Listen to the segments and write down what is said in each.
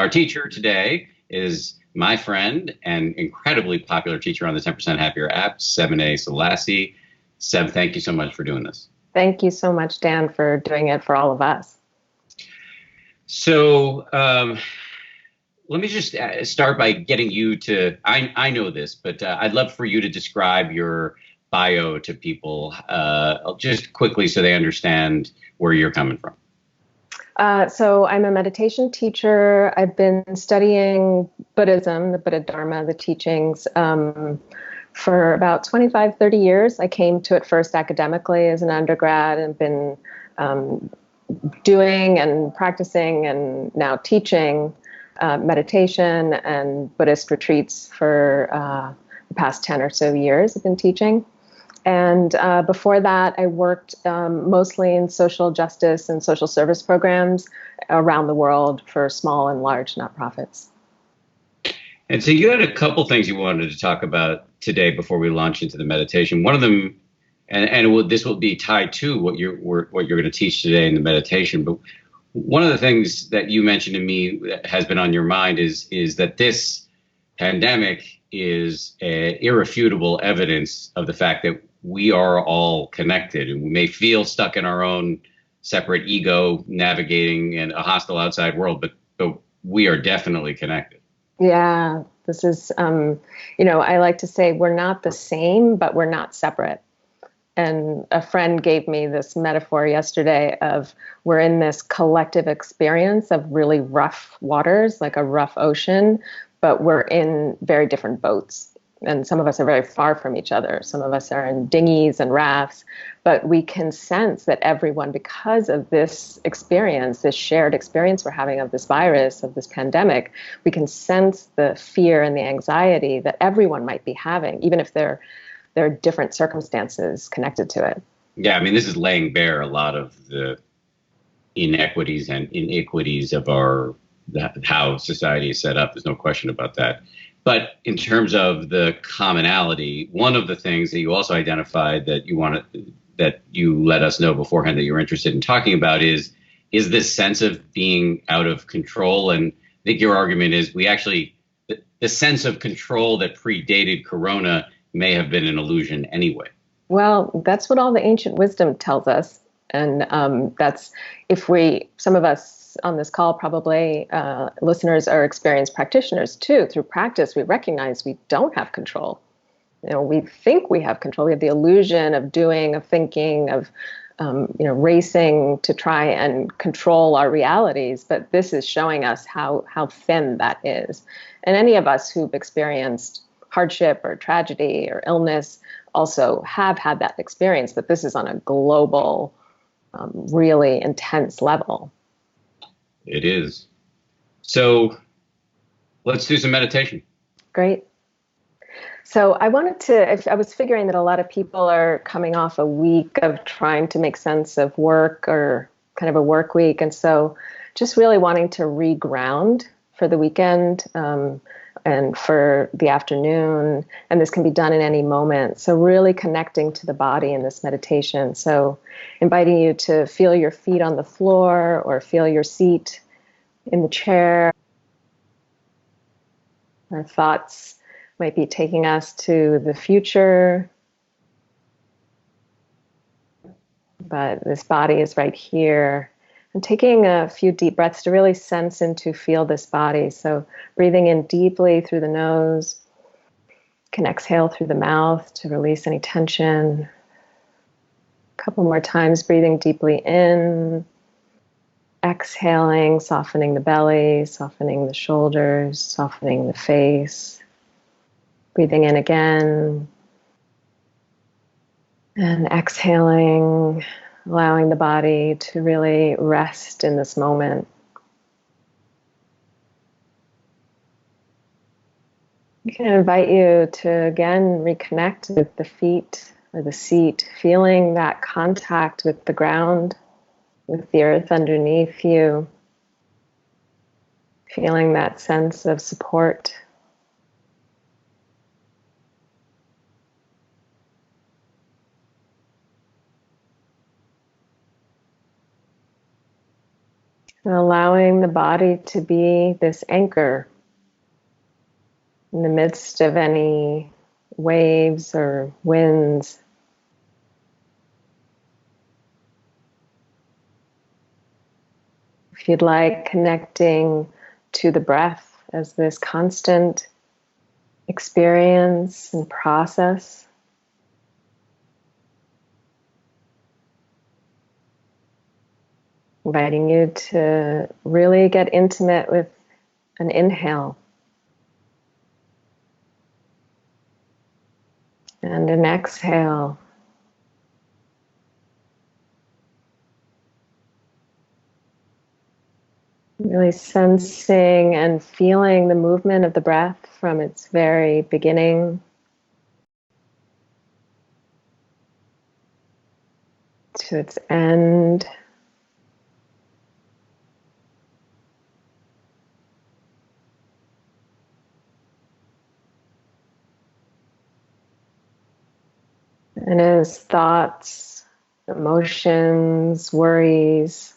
Our teacher today is my friend and incredibly popular teacher on the 10% Happier app, Sebene Selassie. Seb, thank you so much for doing this. Thank you so much, Dan, for doing it for all of us. So let me just start by getting you to, I know this, but I'd love for you to describe your bio to people just quickly so they understand where you're coming from. So I'm a meditation teacher. I've been studying Buddhism, the Buddha Dharma, the teachings, for about 25, 30 years. I came to it first academically as an undergrad and been doing and practicing and now teaching meditation and Buddhist retreats for the past 10 or so years. I've been teaching. And before that, I worked mostly in social justice and social service programs around the world for small and large nonprofits. And so you had a couple things you wanted to talk about today before we launch into the meditation. One of them, this will be tied to what you're going to teach today in the meditation. But one of the things that you mentioned to me that has been on your mind is that this pandemic is irrefutable evidence of the fact that we are all connected, and we may feel stuck in our own separate ego navigating in a hostile outside world, but we are definitely connected. Yeah, this is, I like to say we're not the same, but we're not separate. And a friend gave me this metaphor yesterday of we're in this collective experience of really rough waters, like a rough ocean, but we're in very different boats. And some of us are very far from each other. Some of us are in dinghies and rafts, but we can sense that everyone, because of this experience, this shared experience we're having of this virus, of this pandemic, we can sense the fear and the anxiety that everyone might be having, even if there are different circumstances connected to it. Yeah, I mean, this is laying bare a lot of the inequities and iniquities of how society is set up. There's no question about that. But in terms of the commonality, one of the things that you also identified that you let us know beforehand that you're interested in talking about is this sense of being out of control. And I think your argument is the sense of control that predated Corona may have been an illusion anyway. Well, that's what all the ancient wisdom tells us. And that's some of us on this call, probably listeners are experienced practitioners too. Through practice, we recognize we don't have control. We think we have control. We have the illusion of doing, of thinking, of racing to try and control our realities. But this is showing us how thin that is. And any of us who've experienced hardship or tragedy or illness also have had that experience. But this is on a global, really intense level. It is. So let's do some meditation. Great. So I was figuring that a lot of people are coming off a week of trying to make sense of work or kind of a work week. And so just really wanting to reground for the weekend and for the afternoon. And this can be done in any moment. So really connecting to the body in this meditation. So inviting you to feel your feet on the floor or feel your seat in the chair. Our thoughts might be taking us to the future, but this body is right here. And taking a few deep breaths to really sense and to feel this body. So breathing in deeply through the nose, can exhale through the mouth to release any tension. A couple more times, breathing deeply in, exhaling, softening the belly, softening the shoulders, softening the face. Breathing in again, and exhaling, allowing the body to really rest in this moment. I can invite you to again reconnect with the feet or the seat, feeling that contact with the ground, with the earth underneath you, feeling that sense of support. And allowing the body to be this anchor in the midst of any waves or winds. If you'd like, connecting to the breath as this constant experience and process. Inviting you to really get intimate with an inhale and an exhale. Really sensing and feeling the movement of the breath from its very beginning to its end. And as thoughts, emotions, worries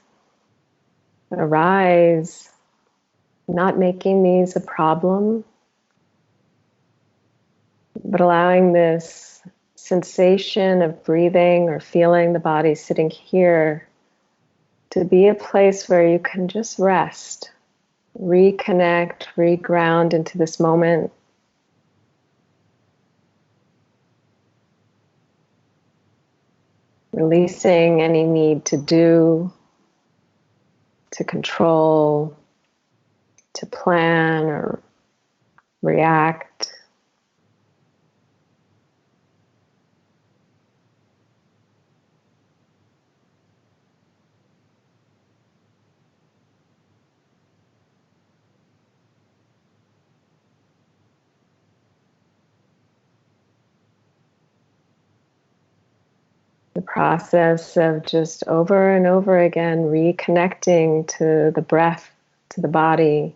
arise, not making these a problem, but allowing this sensation of breathing or feeling the body sitting here to be a place where you can just rest, reconnect, reground into this moment. Releasing any need to do, to control, to plan or react. The process of just over and over again reconnecting to the breath, to the body,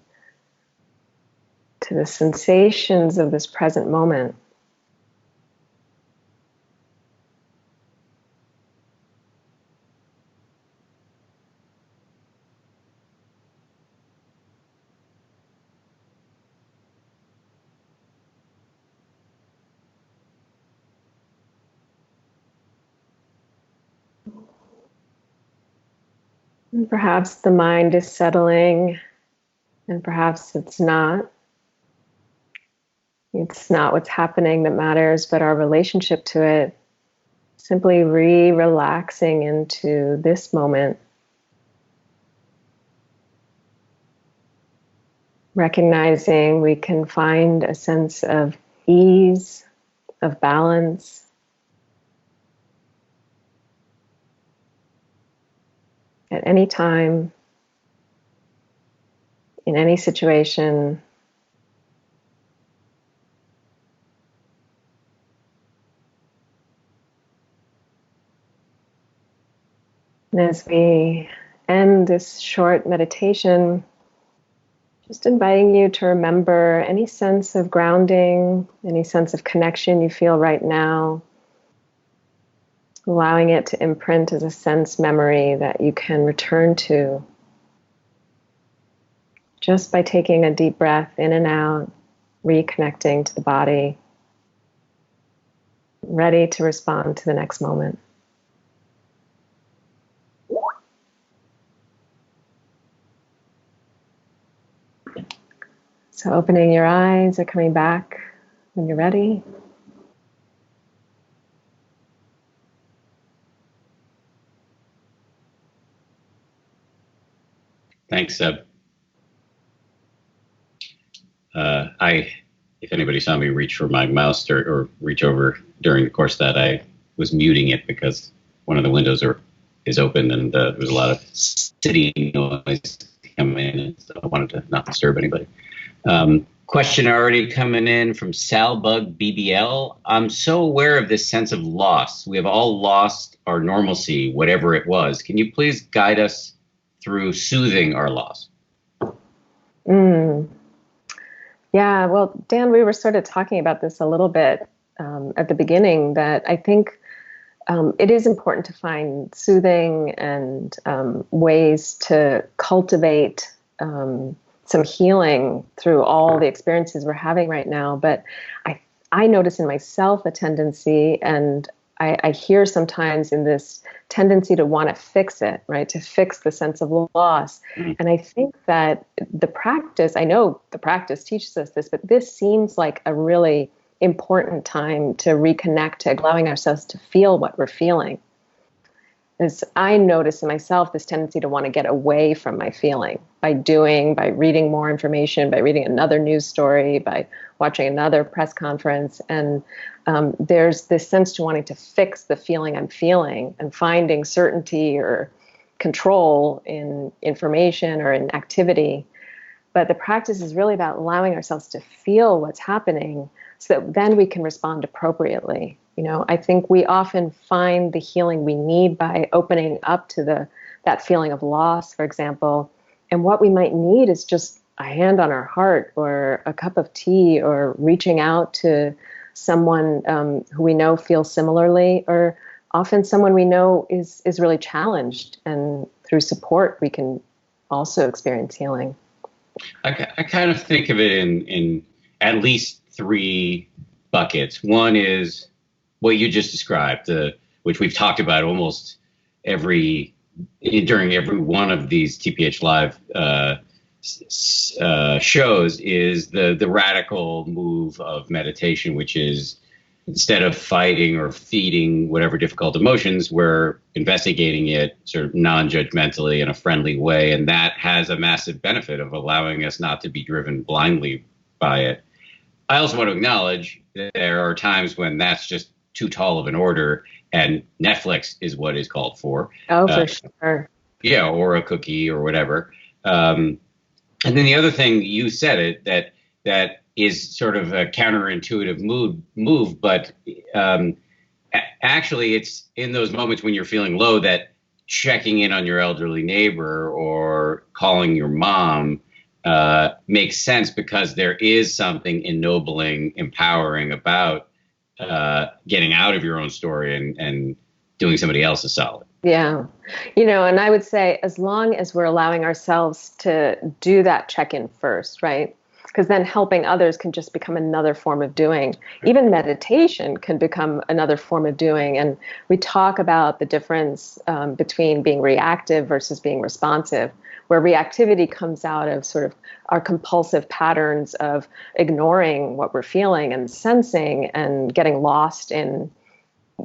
to the sensations of this present moment. And perhaps the mind is settling, and perhaps it's not. It's not what's happening that matters, but our relationship to it. Simply relaxing into this moment. Recognizing we can find a sense of ease, of balance, at any time, in any situation. And as we end this short meditation, just inviting you to remember any sense of grounding, any sense of connection you feel right now, allowing it to imprint as a sense memory that you can return to just by taking a deep breath in and out, reconnecting to the body, ready to respond to the next moment. So opening your eyes and coming back when you're ready. Thanks, Seb. If anybody saw me reach for my mouse or reach over during the course of that, I was muting it because one of the windows is open and there was a lot of city noise coming in, so I wanted to not disturb anybody. Question already coming in from Salbug BBL. I'm so aware of this sense of loss. We have all lost our normalcy, whatever it was. Can you please guide us through soothing our loss? Yeah, well, Dan, we were sort of talking about this a little bit at the beginning, that I think it is important to find soothing and ways to cultivate some healing through all the experiences we're having right now. But I notice in myself a tendency, and I hear sometimes in this tendency to want to fix it, right? To fix the sense of loss. And I think that I know the practice teaches us this, but this seems like a really important time to reconnect, to allowing ourselves to feel what we're feeling. As I notice in myself this tendency to want to get away from my feeling by reading more information, by reading another news story, by watching another press conference. And there's this sense to wanting to fix the feeling I'm feeling and finding certainty or control in information or in activity. But the practice is really about allowing ourselves to feel what's happening so that then we can respond appropriately. I think we often find the healing we need by opening up to that feeling of loss, for example. And what we might need is just a hand on our heart or a cup of tea or reaching out to someone who we know feels similarly, or often someone we know is really challenged. And through support, we can also experience healing. I kind of think of it in at least three buckets. One is what you just described, which we've talked about almost during every one of these TPH Live shows, is the radical move of meditation, which is instead of fighting or feeding whatever difficult emotions, we're investigating it sort of non-judgmentally in a friendly way. And that has a massive benefit of allowing us not to be driven blindly by it. I also want to acknowledge that there are times when that's just too tall of an order, and Netflix is what is called for. Oh, for sure. Yeah, or a cookie or whatever. And then the other thing, you said it, that is sort of a counterintuitive move, but actually it's in those moments when you're feeling low that checking in on your elderly neighbor or calling your mom makes sense, because there is something ennobling, empowering about getting out of your own story and doing somebody else a solid. Yeah. And I would say as long as we're allowing ourselves to do that check-in first, right? Because then helping others can just become another form of doing. Even meditation can become another form of doing. And we talk about the difference between being reactive versus being responsive, where reactivity comes out of sort of our compulsive patterns of ignoring what we're feeling and sensing and getting lost in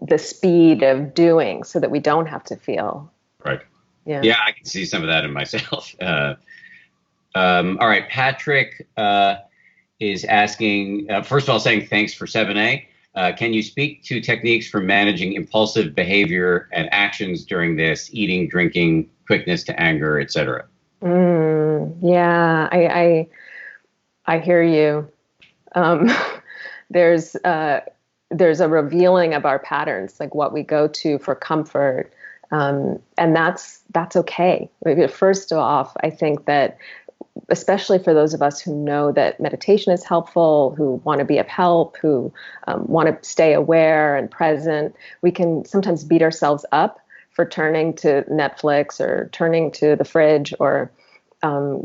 the speed of doing so that we don't have to feel. Right. Yeah, I can see some of that in myself. All right, Patrick is asking, first of all, saying thanks for Sebene. Can you speak to techniques for managing impulsive behavior and actions during this, eating, drinking, quickness to anger, etc.? Yeah, I hear you. There's a revealing of our patterns, like what we go to for comfort, and that's okay. First off, I think that especially for those of us who know that meditation is helpful, who want to be of help, who want to stay aware and present, we can sometimes beat ourselves up for turning to Netflix or turning to the fridge or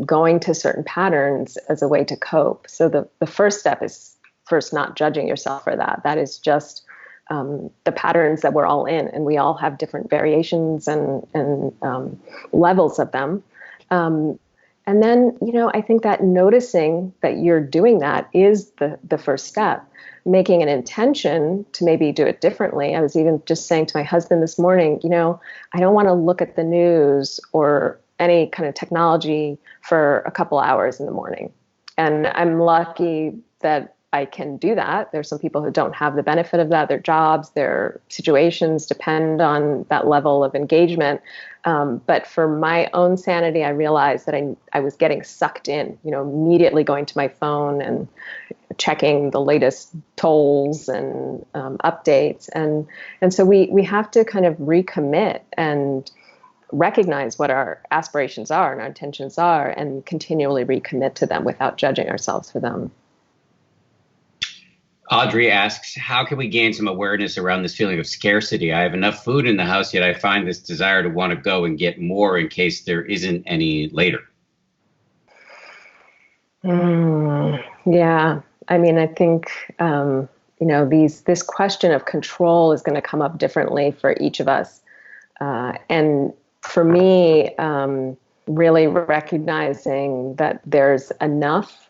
going to certain patterns as a way to cope. So the first step is first not judging yourself for that. That is just the patterns that we're all in, and we all have different variations and levels of them. And then, I think that noticing that you're doing that is the first step. Making an intention to maybe do it differently. I was even just saying to my husband this morning, I don't want to look at the news or any kind of technology for a couple hours in the morning. And I'm lucky that I can do that. There's some people who don't have the benefit of that. Their jobs, their situations depend on that level of engagement. But for my own sanity, I realized that I was getting sucked in, immediately going to my phone and checking the latest tolls and updates. And so we have to kind of recommit and recognize what our aspirations are and our intentions are and continually recommit to them without judging ourselves for them. Audrey asks, how can we gain some awareness around this feeling of scarcity? I have enough food in the house, yet I find this desire to want to go and get more in case there isn't any later. Yeah. I mean, I think, this question of control is going to come up differently for each of us. And for me, really recognizing that there's enough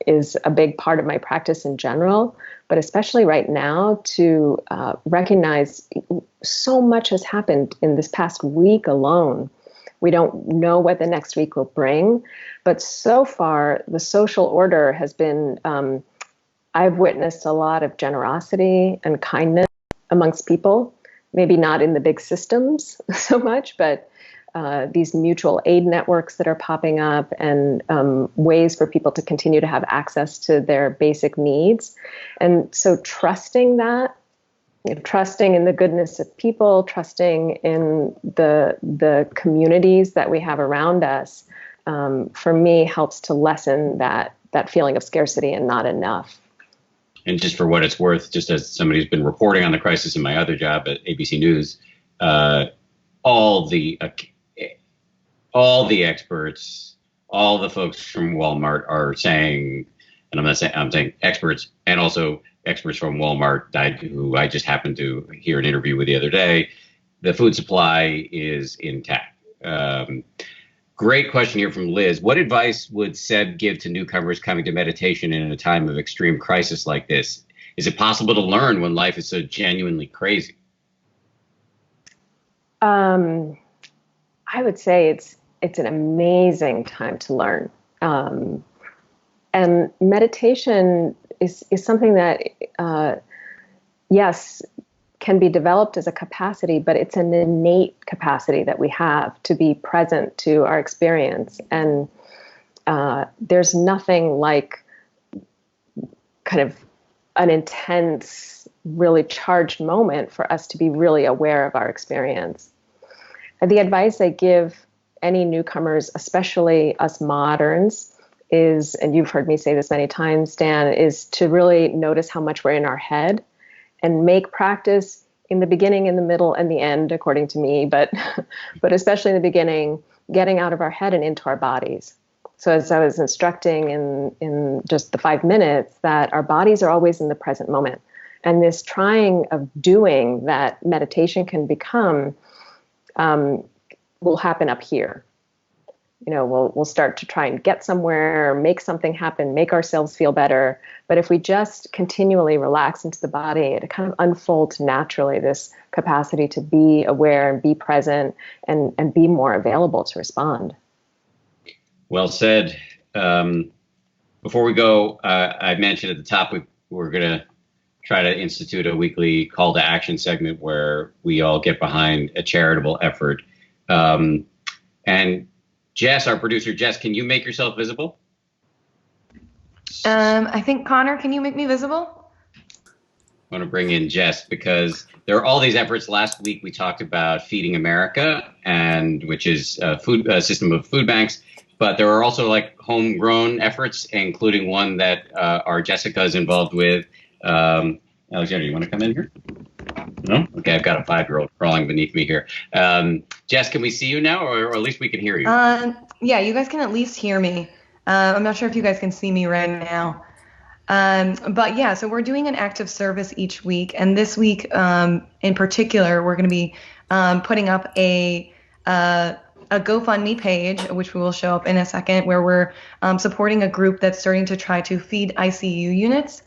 is a big part of my practice in general, but especially right now to recognize so much has happened in this past week alone. We don't know what the next week will bring, but so far the social order has been, I've witnessed a lot of generosity and kindness amongst people, maybe not in the big systems so much, but these mutual aid networks that are popping up and ways for people to continue to have access to their basic needs. And so trusting that, trusting in the goodness of people, trusting in the communities that we have around us, for me helps to lessen that feeling of scarcity and not enough. And just for what it's worth, just as somebody who's been reporting on the crisis in my other job at ABC News, all the experts, all the folks from Walmart are saying, and I'm saying experts, and also experts from Walmart who I just happened to hear an interview with the other day. The food supply is intact. Great question here from Liz. What advice would Seb give to newcomers coming to meditation in a time of extreme crisis like this? Is it possible to learn when life is so genuinely crazy? I would say it's an amazing time to learn. And meditation is something that, yes, can be developed as a capacity, but it's an innate capacity that we have to be present to our experience. And there's nothing like kind of an intense, really charged moment for us to be really aware of our experience. And the advice I give any newcomers, especially us moderns, is, and you've heard me say this many times, Dan, is to really notice how much we're in our head and make practice in the beginning, in the middle, and the end, according to me, but especially in the beginning, getting out of our head and into our bodies. So as I was instructing in just the 5 minutes, that our bodies are always in the present moment. And this trying of doing that meditation can become will happen up here. We'll start to try and get somewhere, make something happen, make ourselves feel better. But if we just continually relax into the body, it kind of unfolds naturally, this capacity to be aware and be present and be more available to respond. Well said. Before we go, I mentioned at the top we're going to try to institute a weekly call to action segment where we all get behind a charitable effort. And Jess, our producer, Jess, can you make yourself visible? I think, Connor, can you make me visible? I want to bring in Jess because there are all these efforts. Last week, we talked about Feeding America, which is a system of food banks. But there are also like homegrown efforts, including one that our Jessica is involved with. Alexander, you want to come in here? No? Okay, I've got a 5-year-old crawling beneath me here. Jess, can we see you now, or at least we can hear you? Yeah, you guys can at least hear me. I'm not sure if you guys can see me right now. But yeah, so we're doing an active service each week. And this week in particular, we're going to be putting up a GoFundMe page, which we will show up in a second, where we're supporting a group that's starting to try to feed ICU units,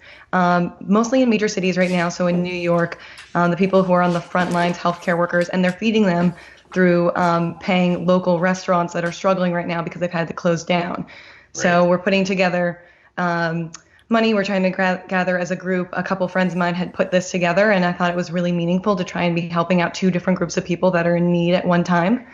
mostly in major cities right now. So in New York, the people who are on the front lines, healthcare workers, and they're feeding them through paying local restaurants that are struggling right now because they've had to close down. Right. So we're putting together money. We're trying to gather as a group. A couple friends of mine had put this together, and I thought it was really meaningful to try and be helping out 2 different groups of people that are in need at one time.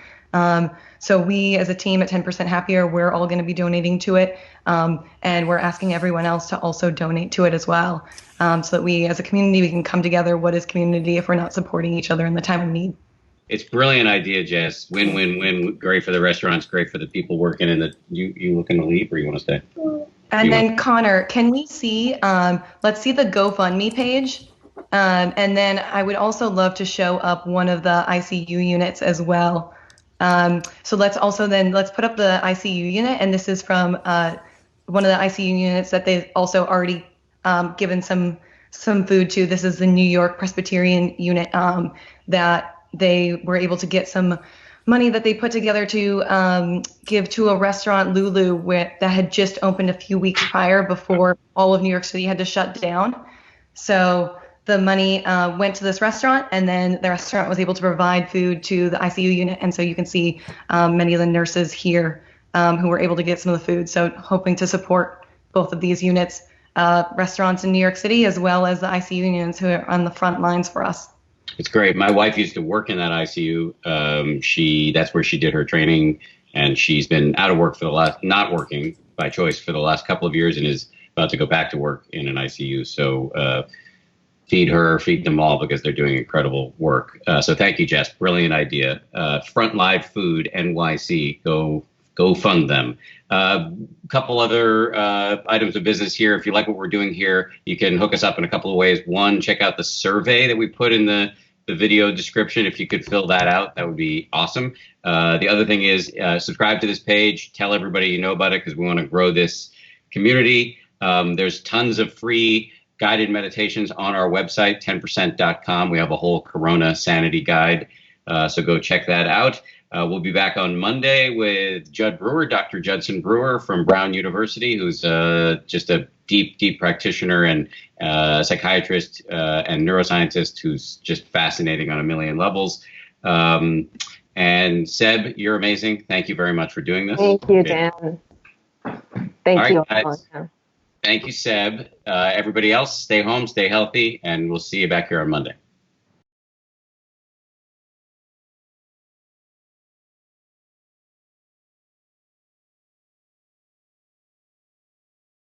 So we as a team at 10% Happier, we're all going to be donating to it. And we're asking everyone else to also donate to it as well. So that we as a community, we can come together. What is community if we're not supporting each other in the time of need? It's a brilliant idea, Jess. Win-win-win. Great for the restaurants, great for the people working in the, you looking to leave or you want to stay? And then Connor, can we see, let's see the GoFundMe page. And then I would also love to show up one of the ICU units as well. So let's put up the ICU unit. And this is from one of the ICU units that they've also already given some food to. This is the New York Presbyterian unit that they were able to get some money that they put together to give to a restaurant, Lulu, that had just opened a few weeks prior before all of New York City had to shut down. So the money went to this restaurant, and then the restaurant was able to provide food to the ICU unit. And so you can see many of the nurses here who were able to get some of the food. So hoping to support both of these units, restaurants in New York City, as well as the ICU units who are on the front lines for us. It's great. My wife used to work in that ICU. That's where she did her training, and she's been out of work not working by choice for the last couple of years, and is about to go back to work in an ICU. So feed them all, because they're doing incredible work. So thank you, Jess. Brilliant idea. Front Live Food NYC. Go fund them. Couple other items of business here. If you like what we're doing here, you can hook us up in a couple of ways. One, check out the survey that we put in the video description. If you could fill that out, that would be awesome. The other thing is subscribe to this page. Tell everybody you know about it, because we want to grow this community. There's tons of free guided meditations on our website, 10%.com. We have a whole Corona sanity guide. So go check that out. We'll be back on Monday with Judd Brewer, Dr. Judson Brewer from Brown University, who's just a deep practitioner and psychiatrist and neuroscientist who's just fascinating on a million levels. And Seb, you're amazing. Thank you very much for doing this. Thank you, Dan. Thank you. Guys. Thank you, Seb. Everybody else, stay home, stay healthy, and we'll see you back here on Monday.